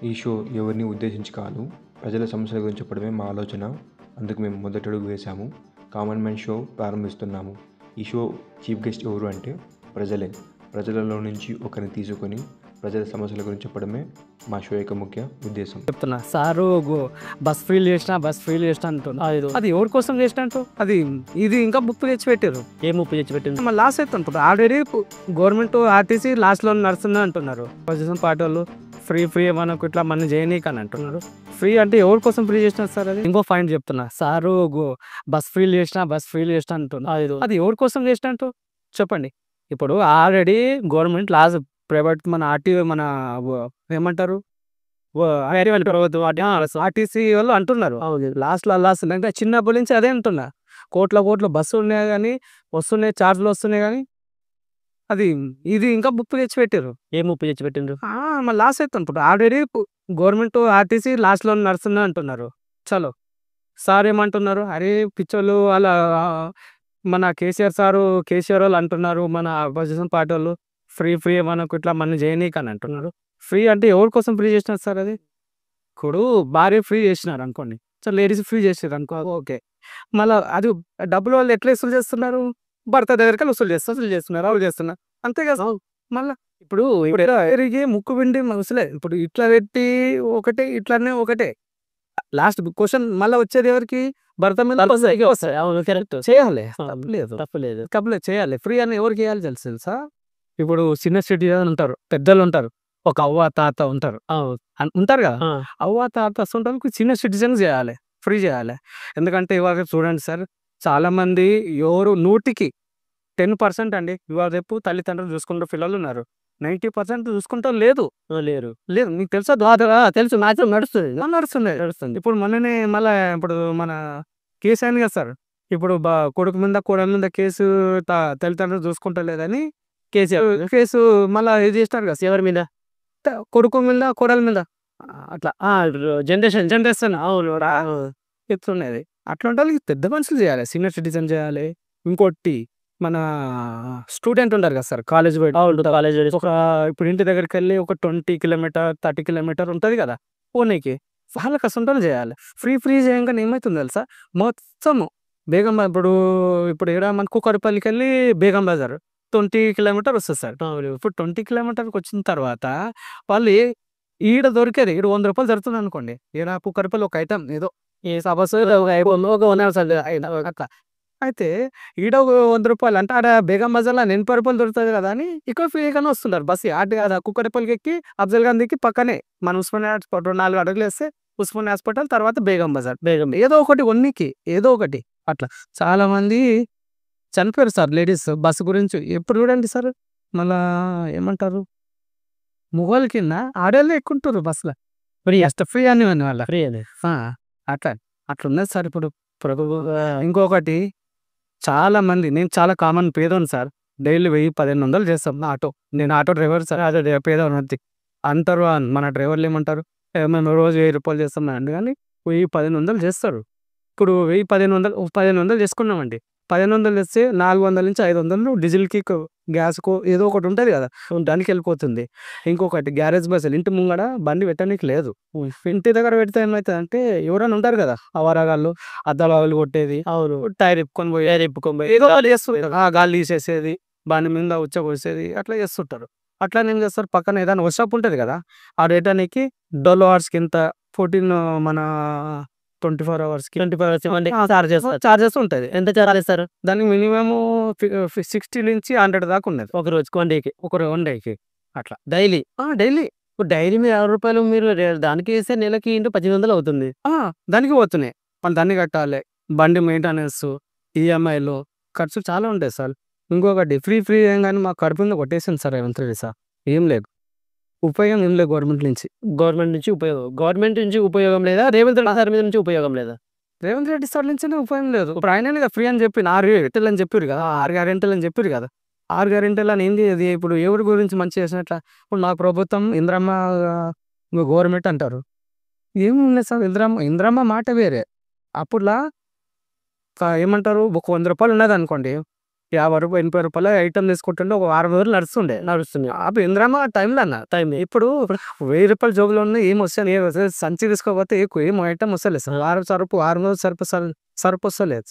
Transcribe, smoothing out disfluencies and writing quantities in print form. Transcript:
ఈ షో ఎవరిని ఉద్దేశించి కాదు, ప్రజల సమస్యల గురించి చెప్పడమే మా ఆలోచన. అందుకు మేము మొదటడుగు వేశాము. కామన్ మ్యాన్ షో ప్రారంభిస్తున్నాము. ఈ షో చీఫ్ గెస్ట్ ఎవరు అంటే ప్రజలే. ప్రజలలో నుంచి ఒకరిని తీసుకొని ప్రజల సమస్యల గురించి చెప్పడమే మా షో యొక్క ముఖ్య ఉద్దేశం. చెప్తున్నా సారు బస్ ఫీల్ చేసిన అంటున్నా. అది ఎవరి కోసం చేసినట్టు? అది ఇది ఇంకా ముప్పు తెచ్చి పెట్టారు. ఏ ముప్పు తెచ్చిపెట్టింది? మళ్ళీ లాస్ అవుతుంది. ఆల్రెడీ గవర్నమెంట్ ఆర్టీసీ లాస్ట్లో నడుస్తుంది అంటున్నారు. పొజిషన్ పార్టీ వాళ్ళు ఫ్రీ మనకు ఇట్లా మన చేయనీకి అని అంటున్నారు. ఫ్రీ అంటే ఎవరి కోసం ఫ్రీ చేసినారు సార్? అది ఇంకో పాయింట్ చెప్తున్నా. సారు బస్ ఫీల్ చేసిన అంటున్నా. అది ఎవరి కోసం చేసినట్టు చెప్పండి. ఇప్పుడు ఆల్రెడీ గవర్నమెంట్ లాస్ ప్రైవేట్ మన ఏమంటారు ఆర్టీసీ వాళ్ళు అంటున్నారు లాస్ట్ ఇంకా చిన్నప్పటి నుంచి అదే అంటున్నా. కోట్ల బస్సు ఉన్నాయి కానీ వస్తున్నాయి, ఛార్జ్లు వస్తున్నాయి కానీ అది ఇది ఇంకా ముప్పు తెచ్చి పెట్టారు. ఏ ముప్పు తెచ్చిపెట్టిండ్రు? మళ్ళీ లాస్ అవుతుంది. ఆల్రెడీ గవర్నమెంట్ ఆర్టీసీ లాస్ట్లో నడుస్తుంది అంటున్నారు. చలో సార్ ఏమంటున్నారు? అరే పిచ్చోళ్ళు అలా మన కేసీఆర్ వాళ్ళు అంటున్నారు. మన అపోజిషన్ పార్టీ వాళ్ళు ఫ్రీ మనకు ఇట్లా మన చేయనీకి అని అంటున్నారు. ఫ్రీ అంటే ఎవరి కోసం ఫ్రీ చేసినారు సార్? అది ఇప్పుడు భార్య ఫ్రీ చేసినారు అనుకోండి, సో లేడీస్ ఫ్రీ చేసారు అనుకో, ఓకే. మళ్ళీ అది డబ్బులు వాళ్ళు ఎట్లా వసూలు చేస్తున్నారు? భర్త దగ్గరికి వసూలు చేస్తున్నారు వాళ్ళు చేస్తున్నారు, అంతే కదా. మళ్ళీ ఇప్పుడు ఎరిగి ముక్కు పిండి వసూలే. ఇప్పుడు ఇట్లా పెట్టి ఒకటే, ఇట్లానే ఒకటే. లాస్ట్ క్వశ్చన్ మళ్ళీ వచ్చేది ఎవరికి? భర్త మీద వస్తాయి. అవును, కరెక్ట్. చేయాలి, తప్పలేదు. చేయాలి. ఫ్రీ అని ఎవరికి చేయాలి తెలుసా? ఇప్పుడు సీనియర్ సిటిజన్ ఉంటారు, పెద్దలు ఉంటారు, ఒక అవ్వ తాత ఉంటారు, ఉంటారు కదా. అవ్వ తాత ఉంటారు, సీనియర్ సిటిజన్ చేయాలి, ఫ్రీ చేయాలి. ఎందుకంటే ఇవాళ చూడండి సార్, చాలా మంది ఎవరు 100% అండి ఇవాళ రేపు తల్లిదండ్రులు చూసుకుంటూ పిల్లలు ఉన్నారు. 90% చూసుకుంటూ లేరు. మీకు తెలుసా? తెలుసు, మ్యాచ్ నడుస్తుంది. ఇప్పుడు మళ్ళీ ఇప్పుడు మన కేసు అయింది కదా సార్. ఇప్పుడు కొడుకు మీద కోడల మీద కేసు తల్లిదండ్రులు చూసుకుంటలేదని కేసు మళ్ళీ ఇది చేస్తారు కదా. ఎవరి మీద? కొడుకు మీద కోడల మీద అట్లా జనరేషన్. అవును చెప్తున్నది. అట్లా ఉండాలి. పెద్ద మనుషులు చేయాలి, సీనియర్ సిటిజన్ చేయాలి. ఇంకోటి మన స్టూడెంట్ ఉంటారు కదా సార్, కాలేజ్ ఒక ఇప్పుడు ఇంటి దగ్గరికి వెళ్ళి ఒక 20 కిలోమీటర్ 30 కిలోమీటర్ ఉంటుంది కదా పోనీకి, వాళ్ళకి అసలు చేయాలి. ఫ్రీ చేయంగానే ఏమవుతుంది తెలుసా? మొత్తము బేగం ఇప్పుడు ఇక్కడ మన కూకట్పల్లికి వెళ్ళి బేగం బజార్ 20 కిలోమీటర్ వస్తుంది సార్. ఇప్పుడు 20 కిలోమీటర్కి వచ్చిన తర్వాత వాళ్ళు ఈడ దొరికేది ఈడ 100 రూపాయలు జరుగుతుంది అనుకోండి. ఈడ కూకట్పల్లి ఒక ఐటమ్ ఏదో సపోజ్ అట్లా అయితే ఈడ ఒక 100 రూపాయలు అంటే ఆడ బేగం బజార్లో 80 రూపాయలు దొరుకుతుంది కదా అని ఇక్కడ ఫ్రీగానే వస్తున్నారు. బస్సు ఆట కూకట్పల్లికి ఎక్కి అఫ్జల్ గాంధీకి పక్కనే మన ఉస్మానియా హాస్పిటల్ 4 అడుగులు వేస్తే ఉస్మానియా హాస్పిటల్, తర్వాత బేగం బజార్, ఏదో ఒకటి ఒన్నికి ఏదో ఒకటి అట్లా. చాలా మంది చనిపోయారు సార్ లేడీస్ బస్సు గురించి. ఎప్పుడు చూడండి సార్, మళ్ళా ఏమంటారు మొగోళ్ళ కింద ఆడవాళ్ళు ఎక్కుంటారు బస్సులో. ఫ్రీ అని వాళ్ళ ఫ్రీ అని అట్లా ఉన్నది సార్. ఇప్పుడు ఇంకొకటి చాలా మంది, నేను చాలా కామన్ పేదోను సార్. డైలీ 1000-1500 చేస్తాం నా ఆటో. నేను ఆటో డ్రైవర్ సార్. అదే పేదోను అంతే అంటారు. మన డ్రైవర్లు ఏమంటారు, మేము రోజు 1000 రూపాయలు చేస్తాం అండి, కానీ 1000-1500 చేస్తారు. ఇప్పుడు 1000-1500 చేసుకున్నామండి. 1500 చేస్తే 400-500 డీజిల్కి, గ్యాస్కు ఏదో ఒకటి ఉంటుంది కదా, దానికి వెళ్ళిపోతుంది. ఇంకొకటి గ్యారేజ్ బస్సులు ఇంటి ముంగడ బండి పెట్టడానికి లేదు. ఇంటి దగ్గర పెడితే ఏమవుతుంది అంటే ఎవరైనా ఉంటారు కదా అవరాగాళ్ళు, అద్దాలు కొట్టేది, టైర్ ఇప్పుకొని పోయి ఏదో చేస్తారు, గాలి తీసేసేది, బండి మీద ఉచ్చకొసేది, అట్లా చేస్తుంటారు. అట్లా ఏం చేస్తారు, పక్కన ఏదైనా వర్క్షాప్ ఉంటుంది కదా, ఆ రేటానికి 12 అవర్స్కి ఇంత 14 మన 24 అవర్స్కి చార్జెస్ ఉంటుంది. ఎంత చార్జ్ చేస్తారు? దానికి మినిమం 60 నుంచి 100 దాకా ఉన్నది ఒక రోజుకి, వన్ డేకి అట్లా డైలీ. ఇప్పుడు డైలీ మీరు 60 రూపాయలు మీరు దానికి వేస్తే నెలకి 1800 అవుతుంది. దానికి పోతున్నాయి. మనం దాన్ని కట్టాలి, బండి మెయింటెనెన్స్, ఈఎంఐలు, ఖర్చు చాలా ఉంటాయి సార్. ఇంకొకటి ఫ్రీ ఏం కానీ మా కడుపు మీద కొట్టేసింది సార్ రేవంత్ రెడ్డి సార్. ఏం లేదు ఉపయోగం, ఏం లేదు గవర్నమెంట్ నుంచి ఉపయోగం లేదా? రేవంత్ రెడ్డి సార్ మీద నుంచి ఉపయోగం లేదా? రేవంత్ రెడ్డి సార్ నుంచి ఉపయోగం లేదు. ఇప్పుడు ఆయన ఫ్రీ అని చెప్పి 6 గ్యారెంటీలు అని చెప్పారు కదా, 6 గ్యారెంటీలు అని చెప్పారు కదా. 6 గ్యారెంటీలు అని ఏంది అది? ఇప్పుడు ఎవరి గురించి మంచి చేసినట్ల? ఇప్పుడు నా ప్రభుత్వం ఇంద్రమ్మ గవర్నమెంట్ అంటారు, ఏమున్నాయి సార్? ఇంద్రమ్మ మాట వేరే. అప్పుడులా ఏమంటారు, ఒక 100 రూపాయలు ఉన్నది అనుకోండి, రూ. 50, 80 ఐటమ్ తీసుకుంటుంటే ఒక వారం రోజులు నడుస్తుంది. అప్పుడు ఇందిరమ్మ టైంలో అన్న టైం ఇప్పుడు రూ. 1000 జోబులో ఉన్న ఏం వస్తాయి సంచి తీసుకోకపోతే ఏం ఐటమ్ వస్తలేదు సార్. వారం రోజులు సరుపు వస్తలేదు.